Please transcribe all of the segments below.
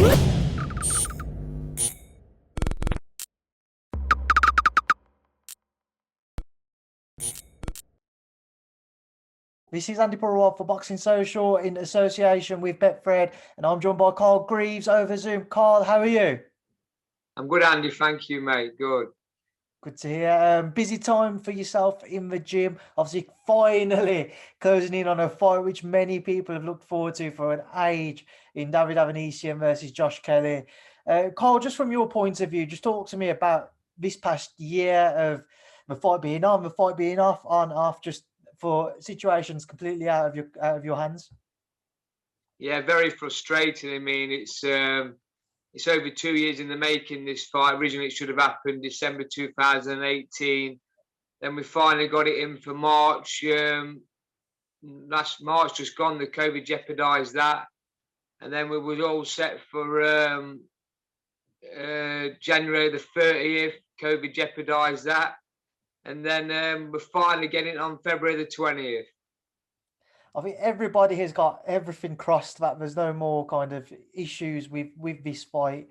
This is Andi Purewal for Boxing Social in association with Betfred, and I'm joined by Carl Greaves over Zoom. Carl, how are you? I'm good, Andy. Thank you, mate. Good. Good to hear. Busy time for yourself in the gym. Obviously, finally closing in on a fight which many people have looked forward to for an age in David Avanesyan versus Josh Kelly. Carl, just from your point of view, just talk to me about this past year of the fight being on, the fight being off, on, off, just for situations completely out of your hands. Yeah, very frustrating. I mean, it's over 2 years in the making, this fight. Originally, it should have happened December 2018. Then we finally got it in for March. Last March just gone, the COVID jeopardised that. And then we were all set for January the 30th. COVID jeopardised that. And then we're finally getting it on February the 20th. I think everybody has got everything crossed that there's no more kind of issues with this fight.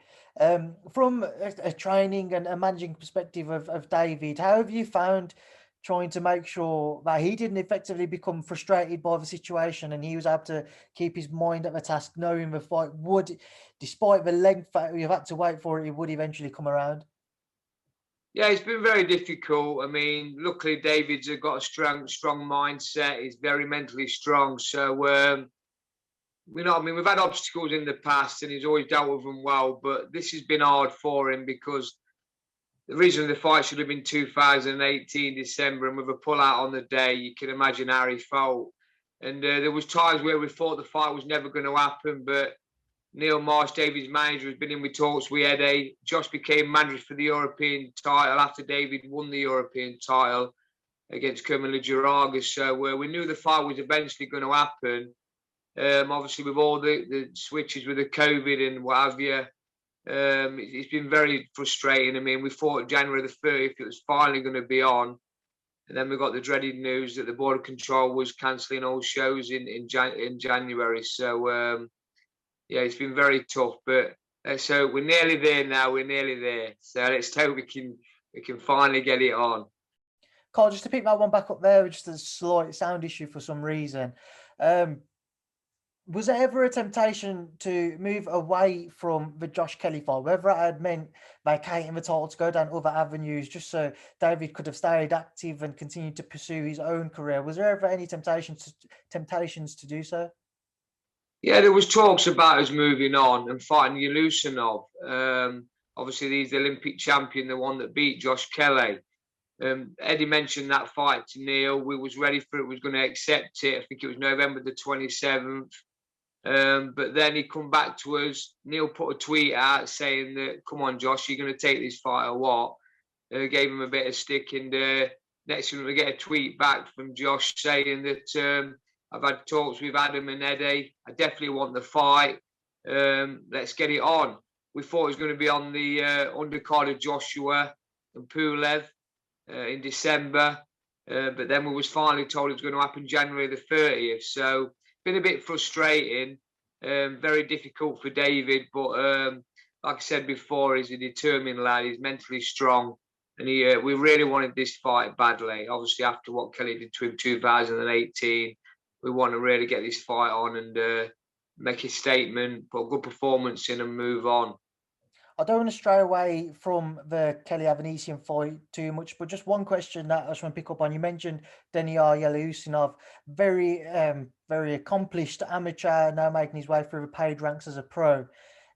From a training and a managing perspective of David, how have you found trying to make sure that he didn't effectively become frustrated by the situation and he was able to keep his mind at the task, knowing the fight would, despite the length that we've had to wait for it, it would eventually come around? Yeah, it's been very difficult. I mean, luckily David's got a strong mindset. He's very mentally strong. So, we've had obstacles in the past and he's always dealt with them well. But this has been hard for him because the reason the fight should have been 2018 December, and with a pull-out on the day, you can imagine how he felt. And there was times where we thought the fight was never going to happen, but Neil Marsh, David's manager, has been in with talks with Eddie. Josh became manager for the European title after David won the European title against Kermit Jaraga. So we knew the fight was eventually going to happen. Obviously, with all the switches with the COVID and what have you, it's been very frustrating. I mean, we thought January the 30th it was finally going to be on. And then we got the dreaded news that the Board of Control was cancelling all shows in January. So, yeah, it's been very tough, but so we're nearly there now. We're nearly there. So let's hope we can finally get it on. Carl, just to pick that one back up there, just a slight sound issue for some reason. Was there ever a temptation to move away from the Josh Kelly fight, whether it had meant vacating the title to go down other avenues, just so David could have stayed active and continued to pursue his own career? Was there ever any temptations to do so? Yeah, there was talks about us moving on and fighting Yalusinov. Obviously, he's the Olympic champion, the one that beat Josh Kelly. Eddie mentioned that fight to Neil. We was ready for it. We was going to accept it. I think it was November the 27th. But then he come back to us. Neil put a tweet out saying that, come on, Josh, you're going to take this fight or what? Gave him a bit of stick. And next thing we get a tweet back from Josh saying that I've had talks with Adam and Eddie. I definitely want the fight. Let's get it on. We thought it was going to be on the undercard of Joshua and Pulev in December. But then we was finally told it was going to happen January the 30th. So been a bit frustrating, very difficult for David. But like I said before, he's a determined lad. He's mentally strong. And we really wanted this fight badly. Obviously, after what Kelly did to him in 2018, we want to really get this fight on and make a statement, put a good performance in and move on. I don't want to stray away from the Kelly Avanesyan fight too much, but just one question that I just want to pick up on. You mentioned Deniar Yalusinov, very accomplished amateur, now making his way through the paid ranks as a pro.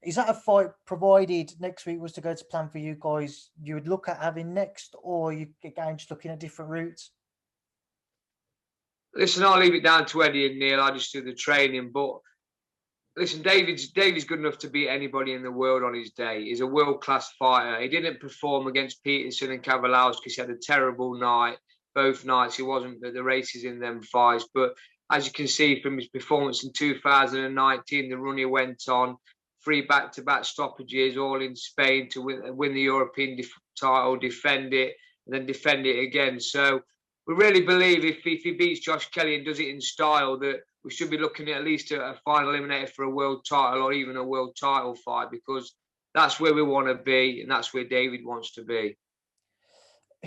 Is that a fight, provided next week was to go to plan for you guys, you would look at having next, or you again just looking at different routes? Listen, I'll leave it down to Eddie and Neil. I just do the training. But listen, David's good enough to beat anybody in the world on his day. He's a world-class fighter. He didn't perform against Peterson and Kavalauskas because he had a terrible night. Both nights he wasn't at the races in them fights. But as you can see from his performance in 2019, the run he went on, 3 back-to-back stoppages, all in Spain to win the European title, defend it, and then defend it again. So we really believe if he beats Josh Kelly and does it in style, that we should be looking at least a final eliminator for a world title or even a world title fight, because that's where we want to be and that's where David wants to be.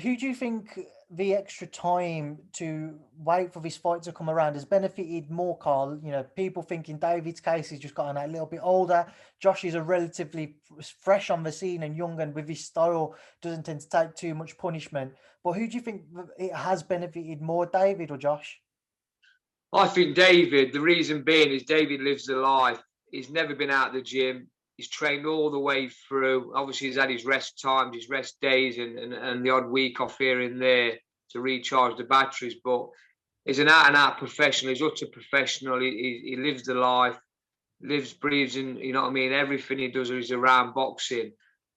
Who do you think the extra time to wait for this fight to come around has benefited more, Carl? You know, people think in David's case, he's just gotten a little bit older. Josh is a relatively fresh on the scene and young, and with his style, doesn't tend to take too much punishment. But who do you think it has benefited more, David or Josh? I think David, the reason being is David lives the life. He's never been out of the gym. He's trained all the way through. Obviously, he's had his rest times, his rest days, and the odd week off here and there to recharge the batteries. But he's an out-and-out professional. He's utter professional. He lives the life, lives, breathes, and you know what I mean. Everything he does is around boxing.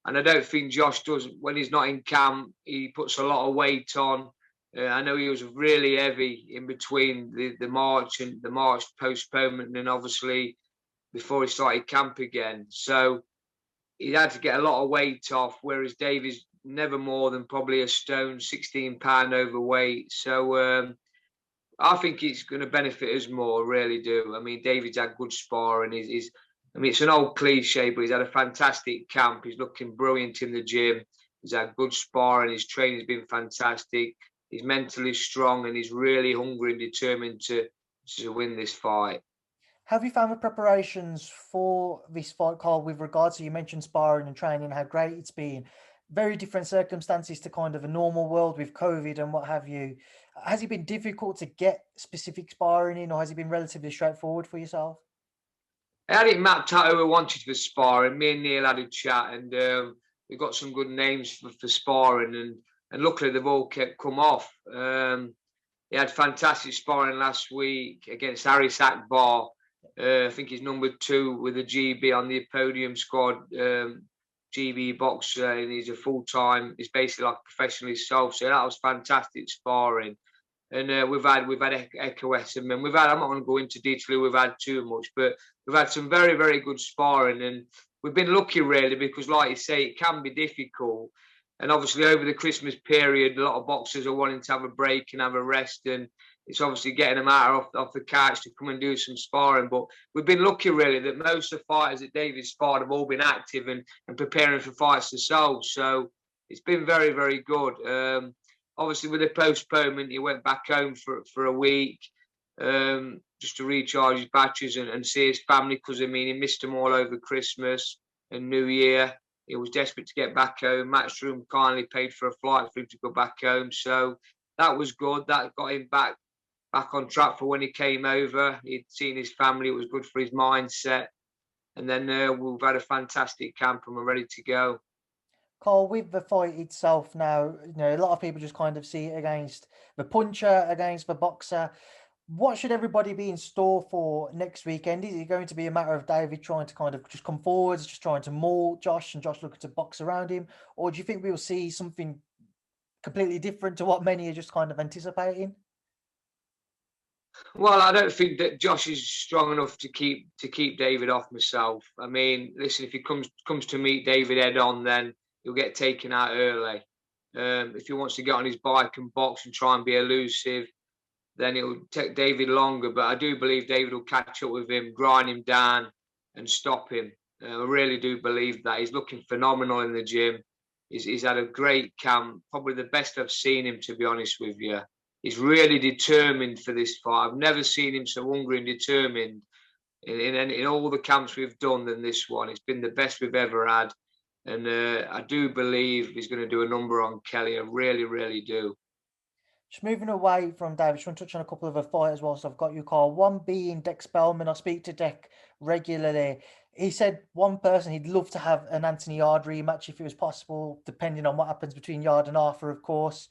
And I don't think Josh does. When he's not in camp, he puts a lot of weight on. I know he was really heavy in between the March and the March postponement, and then obviously before he started camp again. So he had to get a lot of weight off, whereas David's never more than probably a stone, 16-pound overweight. So I think it's going to benefit us more, really do. I mean, David's had good sparring. I mean, it's an old cliche, but he's had a fantastic camp. He's looking brilliant in the gym. He's had good sparring. His training's been fantastic. He's mentally strong and he's really hungry and determined to win this fight. Have you found the preparations for this fight, Carl, with regards to, you mentioned sparring and training, how great it's been? Very different circumstances to kind of a normal world with COVID and what have you. Has it been difficult to get specific sparring in, or has it been relatively straightforward for yourself? I had it mapped out who I wanted for sparring. Me and Neil had a chat, and we got some good names for sparring, and luckily they've all come off. He had fantastic sparring last week against Haris Akbar. I think he's number 2 with a GB on the podium squad, GB boxer, and he's a full-time. He's basically like a professional himself. So that was fantastic sparring. And we've had Avanesyan, and we've had. I'm not going to go into detail. We've had too much, but we've had some very, very good sparring, and we've been lucky really, because, like you say, it can be difficult. And obviously, over the Christmas period, a lot of boxers are wanting to have a break and have a rest, and it's obviously getting them out off the couch to come and do some sparring. But we've been lucky really that most of the fighters that David sparred have all been active and preparing for fights themselves. So it's been very, very good. Obviously, with the postponement, he went back home for a week just to recharge his batteries and see his family, because, I mean, he missed them all over Christmas and New Year. He was desperate to get back home. Matchroom kindly paid for a flight for him to go back home. So that was good. That got him back on track for when he came over. He'd seen his family. It was good for his mindset. And then we've had a fantastic camp and we're ready to go. Carl, with the fight itself now, you know, a lot of people just kind of see it against the puncher, against the boxer. What should everybody be in store for next weekend? Is it going to be a matter of David trying to kind of just come forwards, just trying to maul Josh and Josh looking to box around him? Or do you think we'll see something completely different to what many are just kind of anticipating? Well, I don't think that Josh is strong enough to keep David off myself. I mean, listen, if he comes to meet David head on, then he'll get taken out early. If he wants to get on his bike and box and try and be elusive, then it will take David longer. But I do believe David will catch up with him, grind him down and stop him. I really do believe that. He's looking phenomenal in the gym. He's had a great camp, probably the best I've seen him, to be honest with you. He's really determined for this fight. I've never seen him so hungry and determined in all the camps we've done than this one. It's been the best we've ever had. And I do believe he's going to do a number on Kelly. I really, really do. Just moving away from David, just want to touch on a couple of the fighters whilst I've got you, Carl. One being Spelman. I speak to Dec regularly. He said one person he'd love to have an Anthony Yard rematch if it was possible, depending on what happens between Yard and Arthur, of course.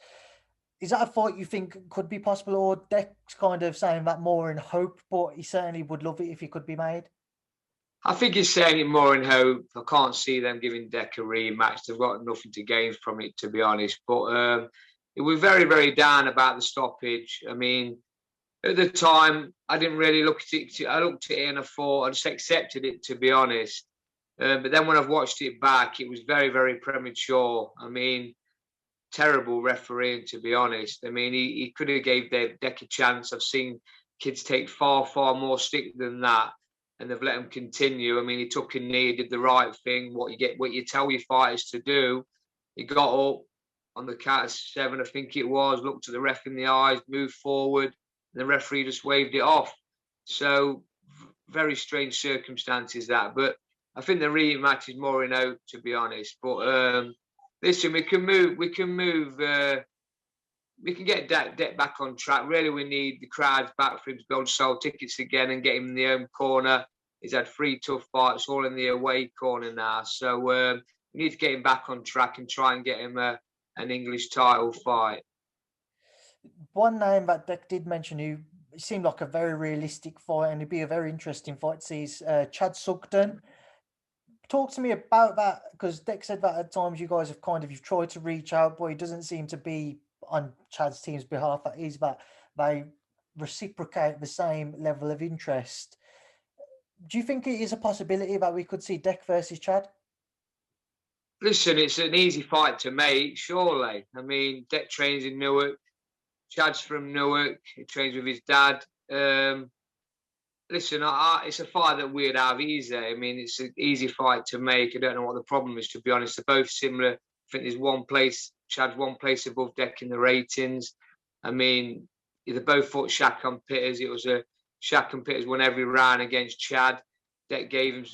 Is that a fight you think could be possible, or Dec's kind of saying that more in hope, but he certainly would love it if it could be made? I think he's saying it more in hope. I can't see them giving Dec a rematch. They've got nothing to gain from it, to be honest. But it was very, very down about the stoppage. I mean, at the time, I didn't really look at it. I looked at it and I thought I just accepted it, to be honest. But then when I've watched it back, it was very, very premature. I mean, terrible refereeing, to be honest. I mean, he could have gave Dec a chance. I've seen kids take far, far more stick than that, and they've let him continue. I mean, he took a knee, did the right thing, what you tell your fighters to do. He got up on the count of 7, I think it was, looked at the ref in the eyes, moved forward, and the referee just waved it off. So very strange circumstances that, but I think the rematch is more in hope, to be honest. But listen, we can get Deck back on track. Really, we need the crowds back for him to be able to sell tickets again and get him in the home corner. He's had 3 tough fights, all in the away corner now. So we need to get him back on track and try and get him an English title fight. One name that Deck did mention who seemed like a very realistic fight and it'd be a very interesting fight to see is Chad Sugden. Talk to me about that, because Deck said that at times you guys have you've tried to reach out, but it doesn't seem to be on Chad's team's behalf. That is that they reciprocate the same level of interest. Do you think it is a possibility that we could see Deck versus Chad? Listen, it's an easy fight to make, surely. I mean, Deck trains in Newark. Chad's from Newark. He trains with his dad. Listen, it's a fight that we'd have easy. I mean, it's an easy fight to make. I don't know what the problem is, to be honest. They're both similar. I think there's Chad's one place above Deck in the ratings. I mean, they both fought Shaq on Pitters. It was a Shaq and Pitters won every round against Chad. Deck gave him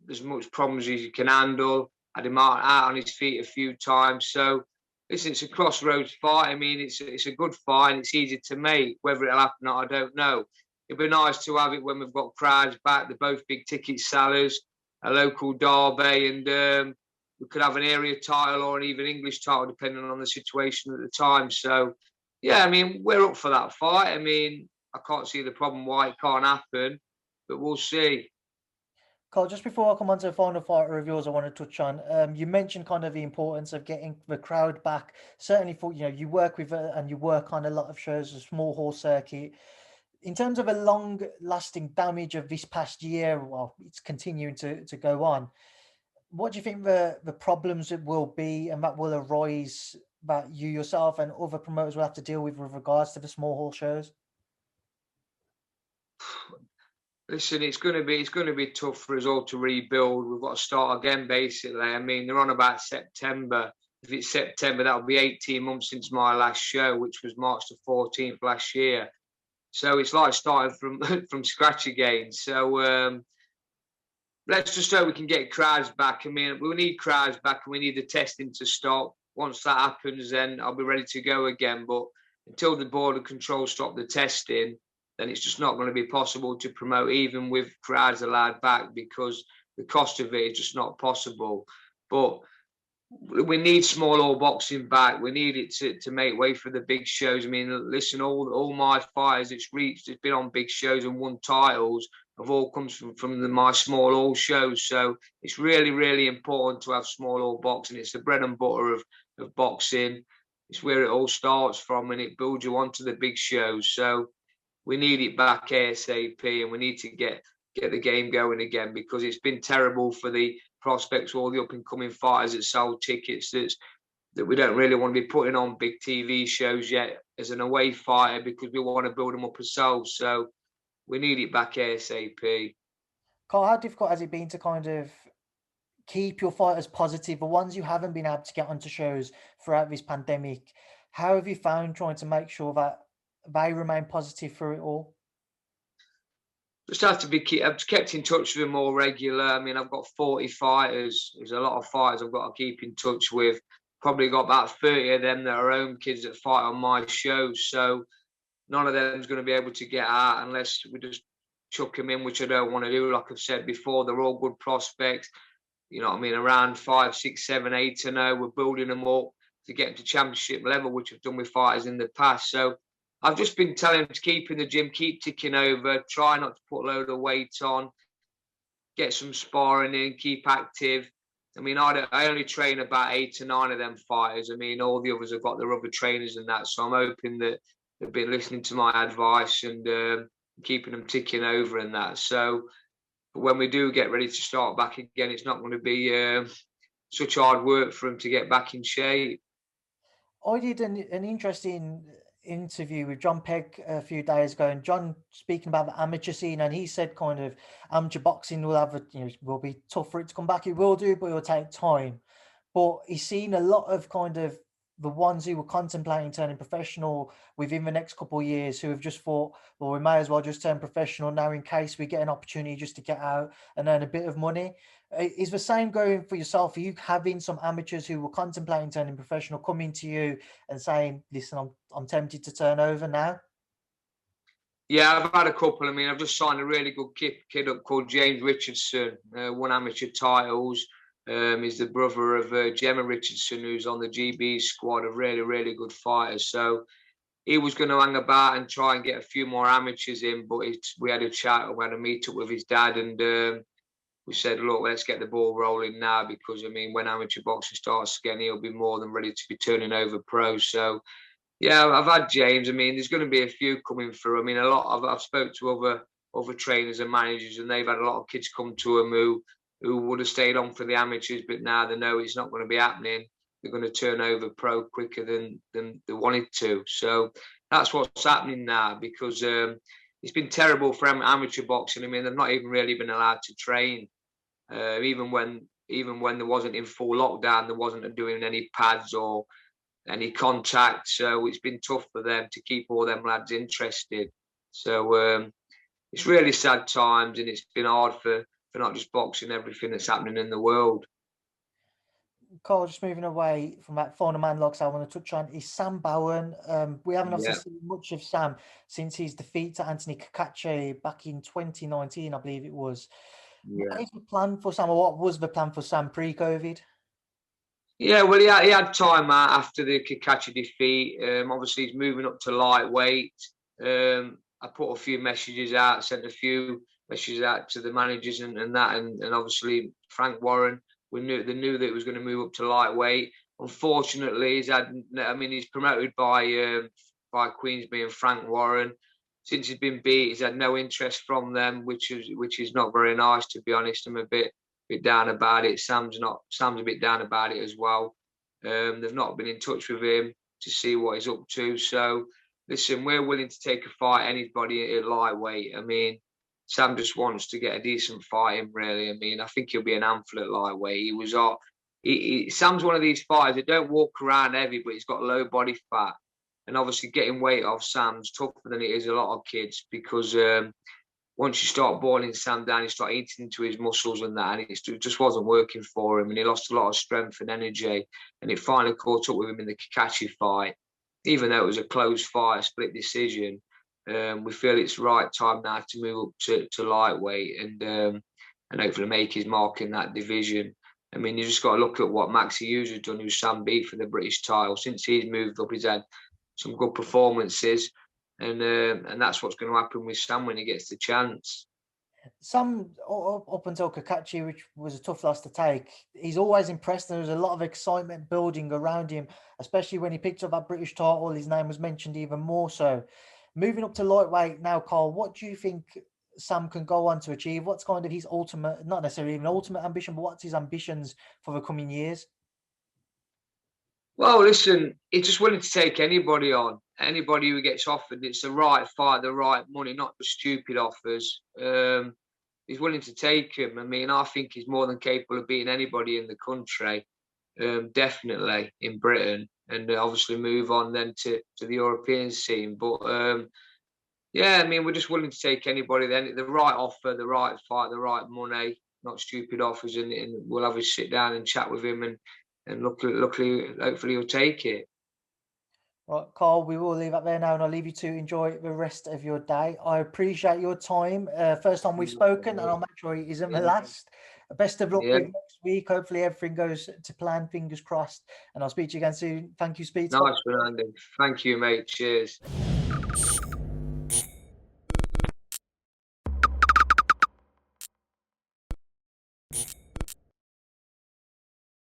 as much problems as you can handle. Had him out on his feet a few times. So, listen, it's a crossroads fight. I mean, it's a good fight. It's easy to make. Whether it'll happen or not, I don't know. It'd be nice to have it when we've got crowds back. They're both big ticket sellers, a local derby, and we could have an area title or an even English title, depending on the situation at the time. So, yeah, I mean, we're up for that fight. I mean, I can't see the problem why it can't happen, but we'll see. Carl, just before I come on to the final fighter of yours, I want to touch on. You mentioned kind of the importance of getting the crowd back. Certainly, for you work with and you work on a lot of shows, a small hall circuit. In terms of a long-lasting damage of this past year, well, it's continuing to go on. What do you think the problems it will be and that will arise that you yourself and other promoters will have to deal with regards to the small hall shows? Listen, it's going to be tough for us all to rebuild. We've got to start again, basically. I mean, they're on about September. If it's September, that'll be 18 months since my last show, which was March the 14th last year. So it's like starting from scratch again. So let's just hope we can get crowds back. I mean, we need crowds back and we need the testing to stop. Once that happens, then I'll be ready to go again. But until the border control stop the testing, then it's just not going to be possible to promote, even with crowds allowed back, because the cost of it is just not possible. But we need small hall boxing back. We need it to make way for the big shows. I mean, listen, all my fighters it's been on big shows and won titles have all come from my small hall shows. So it's really, really important to have small hall boxing. It's the bread and butter of boxing. It's where it all starts from, and it builds you onto the big shows. So we need it back ASAP, and we need to get the game going again, because it's been terrible for the prospects, all the up-and-coming fighters that sell tickets that we don't really want to be putting on big TV shows yet as an away fighter, because we want to build them up ourselves. So we need it back ASAP. Carl, how difficult has it been to kind of keep your fighters positive, the ones you haven't been able to get onto shows throughout this pandemic? How have you found trying to make sure that they remain positive through it all? Just have to be. I've kept in touch with them more regular. I mean, I've got 40 fighters. There's a lot of fighters I've got to keep in touch with. Probably got about 30 of them that are home kids that fight on my shows. So none of them's going to be able to get out unless we just chuck them in, which I don't want to do. Like I've said before, they're all good prospects. You know what I mean? Around 5, 6, 7, 8 to know. We're building them up to get them to championship level, which I've done with fighters in the past. So I've just been telling them to keep in the gym, keep ticking over, try not to put a load of weight on, get some sparring in, keep active. I mean, I only train about 8 to 9 of them fighters. I mean, all the others have got their other trainers and that. So I'm hoping that they've been listening to my advice and keeping them ticking over and that. So when we do get ready to start back again, it's not going to be such hard work for them to get back in shape. I did an interesting interview with John Pegg a few days ago, and John speaking about the amateur scene, and he said kind of amateur boxing will have will be tough for it to come back. It will do, but it will take time. But he's seen a lot of kind of the ones who were contemplating turning professional within the next couple of years who have just thought, well, we may as well just turn professional now in case we get an opportunity just to get out and earn a bit of money. Is the same going for yourself? Are you having some amateurs who were contemplating turning professional coming to you and saying, listen, I'm tempted to turn over now? Yeah, I've had a couple. I mean, I've just signed a really good kid up called James Richardson, won amateur titles. He's the brother of Gemma Richardson, who's on the GB squad of really, really good fighters. So he was going to hang about and try and get a few more amateurs in, but we had a chat, we had a meet up with his dad, and we said, look, let's get the ball rolling now, because, I mean, when amateur boxing starts again, he'll be more than ready to be turning over pro. So, yeah, I've had James. I mean, there's going to be a few coming through. I mean, a lot of I've spoke to other trainers and managers, and they've had a lot of kids come to them who would have stayed on for the amateurs, but now they know it's not going to be happening. They're going to turn over pro quicker than they wanted to. So that's what's happening now, because it's been terrible for amateur boxing. I mean, they've not even really been allowed to train, even when there wasn't in full lockdown. There wasn't doing any pads or any contact, so it's been tough for them to keep all them lads interested. So it's really sad times, and it's been hard for not just boxing, everything that's happening in the world. Carl, just moving away from that final man locks, I want to touch on is Sam Bowen. We haven't obviously seen much of Sam since his defeat to Anthony Kakache back in 2019, I believe it was. Yeah. What is the plan for Sam, or what was the plan for Sam pre-COVID? Yeah, well, he had time out after the Kakache defeat. Obviously, he's moving up to lightweight. I put a few messages out, sent a few messages out to the managers and obviously Frank Warren. They knew that he was going to move up to lightweight. Unfortunately, he's promoted by Queensbury and Frank Warren. Since he's been beat, he's had no interest from them, which is not very nice, to be honest. I'm a bit down about it. Sam's a bit down about it as well. They've not been in touch with him to see what he's up to. So listen, we're willing to take a fight anybody at lightweight. I mean, Sam just wants to get a decent fight in, really. I mean, I think he'll be an handful at lightweight. Sam's one of these fighters that don't walk around heavy, but he's got low body fat. And obviously getting weight off Sam's tougher than it is a lot of kids, because once you start boiling Sam down, you start eating into his muscles and that, and it just wasn't working for him, and he lost a lot of strength and energy, and it finally caught up with him in the Kakache fight. Even though it was a close fight, a split decision, we feel it's the right time now to move up to lightweight and hopefully make his mark in that division. I mean, you just got to look at what Maxi Hughes has done, who Sam beat for the British title. Since he's moved up, he's had some good performances. And that's what's going to happen with Sam when he gets the chance. Sam, up until Kakache, which was a tough loss to take, he's always impressed. There was a lot of excitement building around him, especially when he picked up that British title. His name was mentioned even more so. Moving up to lightweight now, Carl, what do you think Sam can go on to achieve? What's kind of his ultimate, not necessarily even ultimate ambition, but what's his ambitions for the coming years? Well, listen, he's just willing to take anybody on, anybody who gets offered. It's the right fight, the right money, not the stupid offers. He's willing to take him. I mean, I think he's more than capable of beating anybody in the country, definitely in Britain, and obviously move on then to the European scene. But yeah, I mean, we're just willing to take anybody then. The right offer, the right fight, the right money, not stupid offers, and we'll have a sit down and chat with him, and luckily, hopefully he'll take it. Right, Carl, we will leave that there now, and I'll leave you to enjoy the rest of your day. I appreciate your time. First time we've spoken, and I'll make sure it isn't the last. Best of luck with next week. Hopefully everything goes to plan, fingers crossed. And I'll speak to you again soon. Thank you, Speed. Nice one, Andy. Thank you, mate. Cheers.